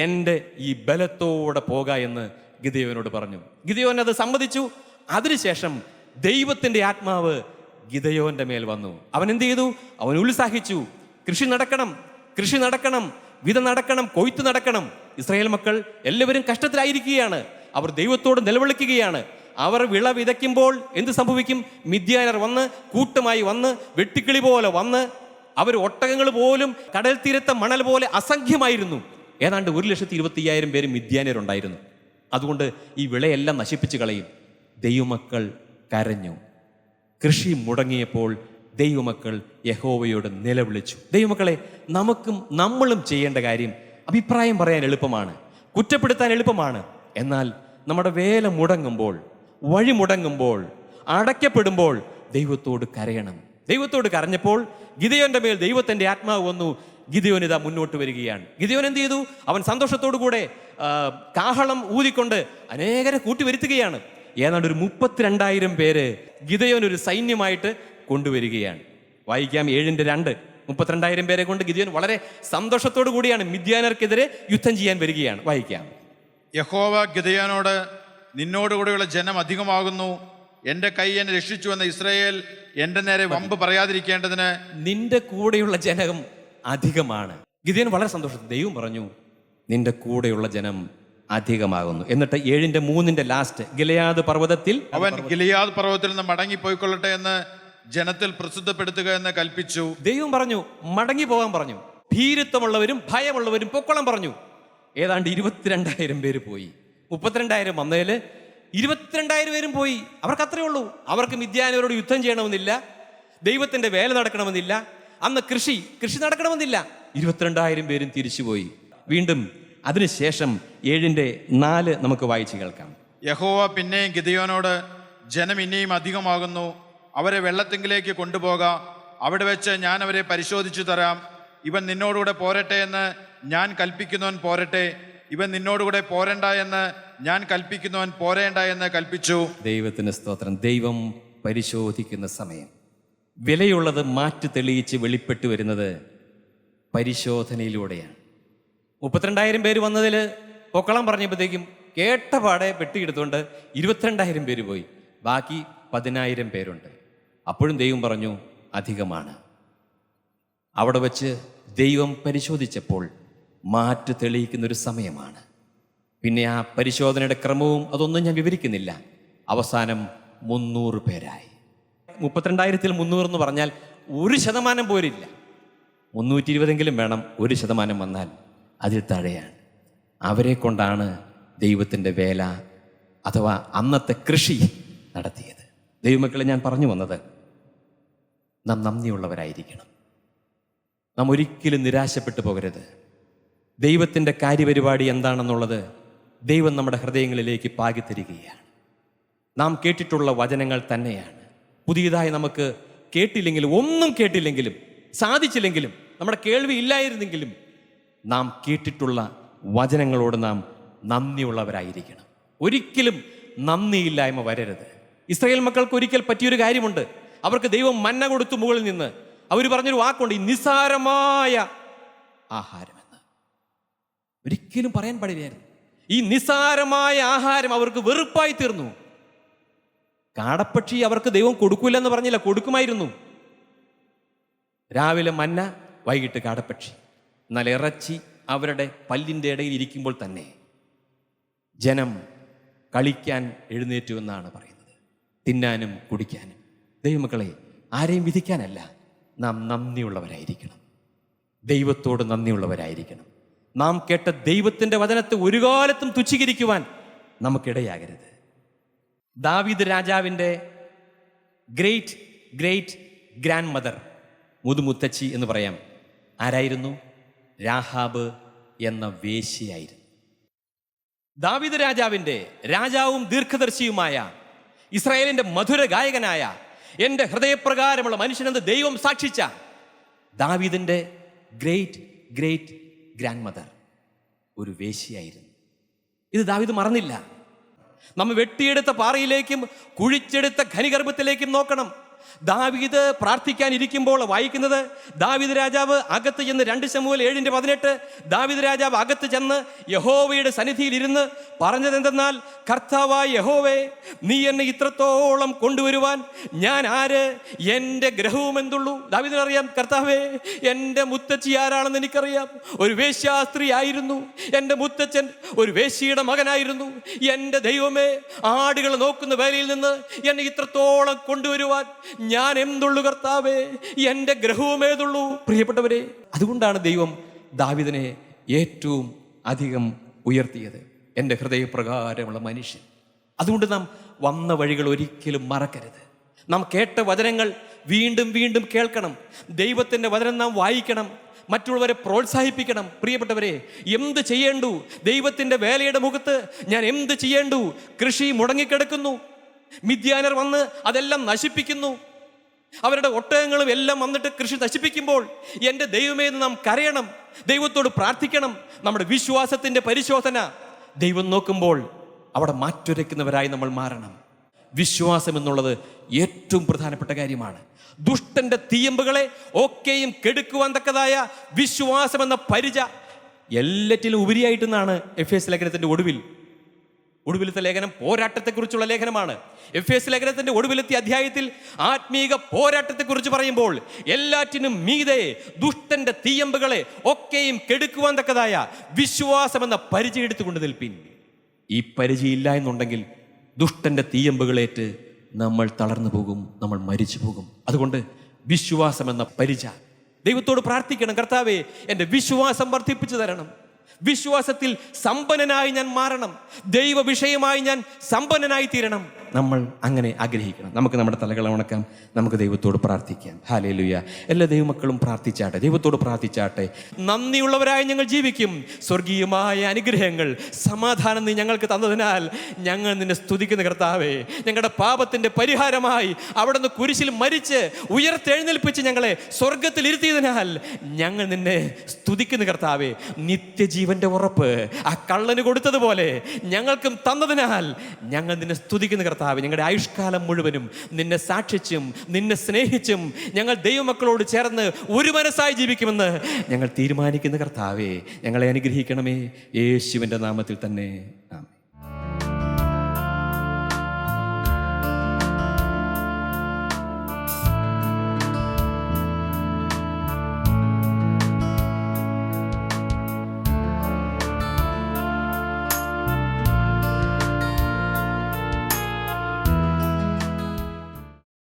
എൻ്റെ ഈ ബലത്തോടെ പോക എന്ന് ഗിദെയോനോട് പറഞ്ഞു. ഗിദെയോൻ അത് സമ്മതിച്ചു. അതിനുശേഷം ദൈവത്തിന്റെ ആത്മാവ് ഗിദെയോന്റെ മേൽ വന്നു. അവൻ എന്ത് ചെയ്തു? അവൻ ഉത്സാഹിച്ചു. കൃഷി നടക്കണം, കൃഷി നടക്കണം, വിത നടക്കണം, കൊയ്ത്ത് നടക്കണം. ഇസ്രായേൽ മക്കൾ എല്ലാവരും കഷ്ടത്തിലായിരിക്കുകയാണ്. അവർ ദൈവത്തോട് നിലവിളിക്കുകയാണ്. അവർ വിള വിതയ്ക്കുമ്പോൾ എന്ത് സംഭവിക്കും? മിദ്യാനർ വന്ന് കൂട്ടമായി വന്ന് വെട്ടിക്കിളി പോലെ വന്ന്, അവർ ഒട്ടകങ്ങൾ പോലും കടൽ തീരത്തെ മണൽ പോലെ അസംഖ്യമായിരുന്നു. ഏതാണ്ട് 1,25,000 പേര് മിദ്യാനരുണ്ടായിരുന്നു. അതുകൊണ്ട് ഈ വിളയെല്ലാം നശിപ്പിച്ചു കളയും. ദൈവമക്കൾ കരഞ്ഞു. കൃഷി മുടങ്ങിയപ്പോൾ ദൈവമക്കൾ യഹോവയോട് നിലവിളിച്ചു. ദൈവമക്കളെ, നമ്മളും ചെയ്യേണ്ട കാര്യം, അഭിപ്രായം പറയാൻ എളുപ്പമാണ്, കുറ്റപ്പെടുത്താൻ എളുപ്പമാണ്. എന്നാൽ നമ്മുടെ വേല മുടങ്ങുമ്പോൾ, വഴി മുടങ്ങുമ്പോൾ, അടയ്ക്കപ്പെടുമ്പോൾ ദൈവത്തോട് കരയണം. ദൈവത്തോട് കരഞ്ഞപ്പോൾ ഗിദെയോന്റെ മേൽ ദൈവത്തിന്റെ ആത്മാവ് വന്നു. ഗിദെയോൻ ഇതാ മുന്നോട്ട് വരികയാണ്. ഗിദെയോൻ എന്ത് ചെയ്തു? അവൻ സന്തോഷത്തോടു കൂടെ കാഹളം ഊതിക്കൊണ്ട് അനേകരെ കൂട്ടിവരുത്തുകയാണ്. ഏതാണ്ട് ഒരു 32,000 പേര് ഗിദെയോൻ ഒരു സൈന്യമായിട്ട് കൊണ്ടുവരികയാണ്. വായിക്കാം 7:2. 32,000 പേരെ കൊണ്ട് ഗിദെയോൻ വളരെ സന്തോഷത്തോടു കൂടിയാണ് മിദ്യാനർക്കെതിരെ യുദ്ധം ചെയ്യാൻ വരികയാണ്. വായിക്കാം. യഹോവ ഗിദെയോനോട്, നിന്നോടുകൂടെയുള്ള ജനം അധികമാകുന്നു, എൻ്റെ കൈ എന്നെ രക്ഷിച്ചു എന്ന ഇസ്രായേൽ എൻ്റെ നേരെ വമ്പ് പറയാതിരിക്കേണ്ടതിന് നിന്റെ കൂടെയുള്ള ജനം അധികമാണ്. ഗിദെയോൻ വളരെ സന്തോഷത്തിൽ ദൈവം പറഞ്ഞു, നിന്റെ കൂടെയുള്ള ജനം അധികമാകുന്നു. എന്നിട്ട് 7:3 ലാസ്റ്റ്, ഗിലെയാദ് പർവ്വതത്തിൽ അവൻ ഗിലെയാദ് പർവ്വതത്തിൽ നിന്ന് മടങ്ങിപ്പോയിക്കൊള്ളട്ടെ എന്ന് ജനത്തിൽ പ്രസിദ്ധപ്പെടുത്തുക എന്ന് കൽപ്പിച്ചു. ദൈവം പറഞ്ഞു, മടങ്ങി പോകാൻ പറഞ്ഞു. ഭീരുത്വമുള്ളവരും ഭയമുള്ളവരും പൊക്കോളം പറഞ്ഞു. ഏതാണ്ട് 22,000 പേര് പോയി. 32,000 വന്നതില് 22,000 പേരും പോയി. അവർക്ക് അത്രേ ഉള്ളൂ. അവർക്ക് മിദ്യാനരോട് യുദ്ധം ചെയ്യണമെന്നില്ല, ദൈവത്തിന്റെ വേല നടക്കണമെന്നില്ല, അന്ന് കൃഷി നടക്കണമെന്നില്ല. 22,000 പേരും തിരിച്ചുപോയി. വീണ്ടും അതിനുശേഷം 7:4 നമുക്ക് വായിച്ചു കേൾക്കാം. യഹോവ പിന്നെയും ഗിദെയോനോട്, ജനം ഇനിയും അധികമാകുന്നു, അവരെ വെള്ളത്തിങ്കിലേക്ക് കൊണ്ടുപോക, അവിടെ വെച്ച് ഞാൻ അവരെ പരിശോധിച്ചു തരാം. ഇവൻ നിന്നോടുകൂടെ പോരട്ടെ എന്ന് ഞാൻ കൽപ്പിക്കുന്നവൻ പോരട്ടെ, ഇവൻ നിന്നോടുകൂടെ പോരണ്ട എന്ന് ഞാൻ കൽപ്പിക്കുന്നവൻ പോരേണ്ട എന്ന് കൽപ്പിച്ചു. ദൈവത്തിന് സ്തോത്രം. ദൈവം പരിശോധിക്കുന്ന സമയം, വിലയുള്ളത് മാറ്റി തെളിയിച്ച് വെളിപ്പെട്ടു വരുന്നത് പരിശോധനയിലൂടെയാണ്. 32,000 പേര് വന്നതിൽ പൊക്കളം പറഞ്ഞപ്പോഴത്തേക്കും കേട്ടപാടെ പെട്ടിയെടുത്തുകൊണ്ട് 22,000 പേര് പോയി. ബാക്കി 10,000 പേരുണ്ട്. അപ്പോഴും ദൈവം പറഞ്ഞു, അധികമാണ്. അവിടെ വച്ച് ദൈവം പരിശോധിച്ചപ്പോൾ മാറ്റ് തെളിയിക്കുന്നൊരു സമയമാണ്. പിന്നെ ആ പരിശോധനയുടെ ക്രമവും അതൊന്നും ഞാൻ വിവരിക്കുന്നില്ല. അവസാനം 300 പേരായി. 32,000-ൽ 300 എന്ന് പറഞ്ഞാൽ 1% പോരില്ല. 320 വേണം 1% വന്നാൽ. അതിൽ താഴെയാണ്. അവരെ കൊണ്ടാണ് ദൈവത്തിൻ്റെ വേല അഥവാ അന്നത്തെ കൃഷി നടത്തിയത്. ദൈവമക്കളെ, ഞാൻ പറഞ്ഞു വന്നത്, നാം നന്ദിയുള്ളവരായിരിക്കണം. നാം ഒരിക്കലും നിരാശപ്പെട്ടു പോകരുത്. ദൈവത്തിൻ്റെ കാര്യപരിപാടി എന്താണെന്നുള്ളത് ദൈവം നമ്മുടെ ഹൃദയങ്ങളിലേക്ക് പാകിത്തരികയാണ്. നാം കേട്ടിട്ടുള്ള വചനങ്ങൾ തന്നെയാണ്. പുതിയതായി നമുക്ക് കേട്ടില്ലെങ്കിലും, ഒന്നും കേട്ടില്ലെങ്കിലും, സാധിച്ചില്ലെങ്കിലും, നമ്മുടെ കേൾവി ഇല്ലായിരുന്നെങ്കിലും നാം കേട്ടിട്ടുള്ള വചനങ്ങളോട് നാം നന്ദിയുള്ളവരായിരിക്കണം. ഒരിക്കലും നന്ദിയില്ലായ്മ വരരുത്. ഇസ്രായേൽ മക്കൾക്ക് ഒരിക്കൽ പറ്റിയൊരു കാര്യമുണ്ട്. അവർക്ക് ദൈവം മന്ന കൊടുത്തു മുകളിൽ നിന്ന്. അവർ പറഞ്ഞൊരു വാക്കുണ്ട്, ഈ നിസ്സാരമായ ആഹാരമെന്ന്. ഒരിക്കലും പറയാൻ പാടില്ലായിരുന്നു. ഈ നിസ്സാരമായ ആഹാരം അവർക്ക് വെറുപ്പായി തീർന്നു. കാടപ്പക്ഷി അവർക്ക് ദൈവം കൊടുക്കൂലെന്ന് പറഞ്ഞില്ല, കൊടുക്കുമായിരുന്നു. രാവിലെ മന്ന, വൈകിട്ട് കാടപ്പക്ഷി. എന്നാൽ ഇറച്ചി അവരുടെ പല്ലിൻ്റെ ഇടയിൽ ഇരിക്കുമ്പോൾ തന്നെ ജനം കളിക്കാൻ എഴുന്നേറ്റു എന്നാണ് പറയുന്നത്, തിന്നാനും കുടിക്കാനും. ദൈവമക്കളെ, ആരെയും വിധിക്കാനല്ല, നാം നന്ദിയുള്ളവരായിരിക്കണം. ദൈവത്തോട് നന്ദിയുള്ളവരായിരിക്കണം. നാം കേട്ട ദൈവത്തിൻ്റെ വചനത്തെ ഒരു കാലത്തും തുച്ഛീകരിക്കുവാൻ നമുക്കിടയാകരുത്. ദാവീദ് രാജാവിൻ്റെ ഗ്രേറ്റ് ഗ്രേറ്റ് ഗ്രാൻഡ് മദർ, മുതുമുത്തച്ചി എന്ന് പറയാം, ആരായിരുന്നു? രാഹാബ് എന്ന വേശ്യയായിരുന്നു. ദാവീദ് രാജാവിൻ്റെ രാജാവും ദീർഘദർശിയുമായ ഇസ്രായേലിൻ്റെ മധുര ഗായകനായ എൻ്റെ ഹൃദയപ്രകാരമുള്ള മനുഷ്യനെന്ന് ദൈവം സാക്ഷിച്ച ദാവീദിൻ്റെ ഗ്രേറ്റ് ഗ്രേറ്റ് ഗ്രാൻഡ് മദർ ഒരു വേശ്യയായിരുന്നു. ഇത് ദാവീദ് മറന്നില്ല. നമ്മ വെട്ടിയെടുത്ത പാറയിലേക്കും കുഴിച്ചെടുത്ത ഖനിഗർഭത്തിലേക്കും നോക്കണം. ദാവീദ് പ്രാർത്ഥിക്കാനിരിക്കുമ്പോൾ വായിക്കുന്നത്, ദാവീദ് രാജാവ് അകത്ത് ചെന്ന് 2 ശമൂവേൽ 7:18 ദാവീദ് രാജാവ് അകത്ത് ചെന്ന് യഹോവയുടെ സന്നിധിയിൽ ഇരുന്ന് പറഞ്ഞത് എന്തെന്നാൽ, കർത്താവായ യഹോവേ, നീ എന്നെ ഇത്രത്തോളം കൊണ്ടുവരുവാൻ ഞാൻ ആര്? എൻ്റെ ഗ്രഹവും എന്തുള്ളൂ. ദാവീദിന് അറിയാം, കർത്താവേ, എൻ്റെ മുത്തച്ഛി ആരാണെന്ന് എനിക്കറിയാം. ഒരു വേശ്യാസ്ത്രീ ആയിരുന്നു. എൻ്റെ മുത്തച്ഛൻ ഒരു വേശ്യയുടെ മകനായിരുന്നു. എൻ്റെ ദൈവമേ, ആടുകൾ നോക്കുന്ന വേലയിൽ നിന്ന് എന്നെ ഇത്രത്തോളം കൊണ്ടുവരുവാൻ ഞാൻ എന്തുള്ളൂ കർത്താവേ, എൻ്റെ ഗ്രഹവും ഏതുള്ളൂ. പ്രിയപ്പെട്ടവരെ, അതുകൊണ്ടാണ് ദൈവം ദാവീദിനെ ഏറ്റവും അധികം ഉയർത്തിയത്, എൻ്റെ ഹൃദയപ്രകാരമുള്ള മനുഷ്യൻ. അതുകൊണ്ട് നാം വന്ന വഴികൾ ഒരിക്കലും മറക്കരുത്. നാം കേട്ട വചനങ്ങൾ വീണ്ടും വീണ്ടും കേൾക്കണം. ദൈവത്തിൻ്റെ വചനം നാം വായിക്കണം, മറ്റുള്ളവരെ പ്രോത്സാഹിപ്പിക്കണം. പ്രിയപ്പെട്ടവരെ, എന്ത് ചെയ്യേണ്ടു? ദൈവത്തിൻ്റെ വേലയുടെ മുഖത്ത് ഞാൻ എന്ത് ചെയ്യേണ്ടു? കൃഷി മുടങ്ങിക്കിടക്കുന്നു. മിദ്യാനർ വന്ന് അതെല്ലാം നശിപ്പിക്കുന്നു. അവരുടെ ഒട്ടകങ്ങളും എല്ലാം വന്നിട്ട് കൃഷി നശിപ്പിക്കുമ്പോൾ എൻ്റെ ദൈവമേ എന്ന് നാം കരയണം, ദൈവത്തോട് പ്രാർത്ഥിക്കണം. നമ്മുടെ വിശ്വാസത്തിൻ്റെ പരിശോധന ദൈവം നോക്കുമ്പോൾ അവിടെ മാറ്റുരയ്ക്കുന്നവരായി നമ്മൾ മാറണം. വിശ്വാസം എന്നുള്ളത് ഏറ്റവും പ്രധാനപ്പെട്ട കാര്യമാണ്. ദുഷ്ടന്റെ തീയമ്പുകളെ ഒക്കെയും കെടുക്കുവാൻ തക്കതായ വിശ്വാസം എന്ന പരിച എല്ലാറ്റിലും ഉപരിയായിട്ടെന്നാണ് എഫേസ്യ ലേഖനത്തിൻ്റെ ഒടുവിലത്തെ ലേഖനം പോരാട്ടത്തെക്കുറിച്ചുള്ള ലേഖനമാണ്. എഫേസ്യ ലേഖനത്തിന്റെ ഒടുവിലത്തെ അധ്യായത്തിൽ ആത്മീക പോരാട്ടത്തെക്കുറിച്ച് പറയുമ്പോൾ, എല്ലാറ്റിനും മീതെ ദുഷ്ടന്റെ തീയമ്പുകളെ ഒക്കെയും കെടുക്കുവാൻ തക്കതായ വിശ്വാസം എന്ന പരിചയം എടുത്തുകൊണ്ട് നിൽപ്പിൻ. ഈ പരിചയമില്ല എന്നുണ്ടെങ്കിൽ ദുഷ്ടന്റെ തീയമ്പുകളേറ്റ് നമ്മൾ തളർന്നു പോകും, നമ്മൾ മരിച്ചു പോകും. അതുകൊണ്ട് വിശ്വാസം എന്ന പരിച ദൈവത്തോട് പ്രാർത്ഥിക്കണം. കർത്താവേ, എൻ്റെ വിശ്വാസം വർദ്ധിപ്പിച്ചു തരണം. വിശ്വാസത്തിൽ സമ്പന്നനായി ഞാൻ മാറണം. ദൈവ വിഷയമായി ഞാൻ സമ്പന്നനായി തീരണം. നമ്മൾ അങ്ങനെ ആഗ്രഹിക്കണം. നമുക്ക് നമ്മുടെ തലകളെ ഉണക്കാം, നമുക്ക് ദൈവത്തോട് പ്രാർത്ഥിക്കാം. ഹല്ലേലൂയ. എല്ലാ ദൈവമക്കളും പ്രാർത്ഥിച്ചാട്ടെ, ദൈവത്തോട് പ്രാർത്ഥിച്ചാട്ടെ. നന്ദിയുള്ളവരായി ഞങ്ങൾ ജീവിക്കും. സ്വർഗീയമായ അനുഗ്രഹങ്ങൾ, സമാധാനം നീ ഞങ്ങൾക്ക് തന്നതിനാൽ ഞങ്ങൾ നിന്നെ സ്തുതിക്കുന്ന കർത്താവേ. ഞങ്ങളുടെ പാപത്തിൻ്റെ പരിഹാരമായി അവിടുന്ന് കുരിശിൽ മരിച്ച് ഉയർത്തെഴുന്നേൽപ്പിച്ച് ഞങ്ങളെ സ്വർഗത്തിൽ ഇരുത്തിയതിനാൽ ഞങ്ങൾ നിന്നെ സ്തുതിക്കുന്ന കർത്താവേ. നിത്യജീവന്റെ ഉറപ്പ് ആ കള്ളന് കൊടുത്തതുപോലെ ഞങ്ങൾക്കും തന്നതിനാൽ ഞങ്ങൾ നിന്നെ സ്തുതിക്കുന്ന കർത്താവേ. ഞങ്ങളുടെ ആയുഷ്കാലം മുഴുവനും നിന്നെ സാക്ഷിച്ചും നിന്നെ സ്നേഹിച്ചും ഞങ്ങൾ ദൈവമക്കളോട് ചേർന്ന് ഒരു മനസ്സായി ജീവിക്കുമെന്ന് ഞങ്ങൾ തീരുമാനിക്കുന്ന കർത്താവേ, ഞങ്ങളെ അനുഗ്രഹിക്കണമേ. യേശുവിൻ്റെ നാമത്തിൽ തന്നെ ആമേൻ.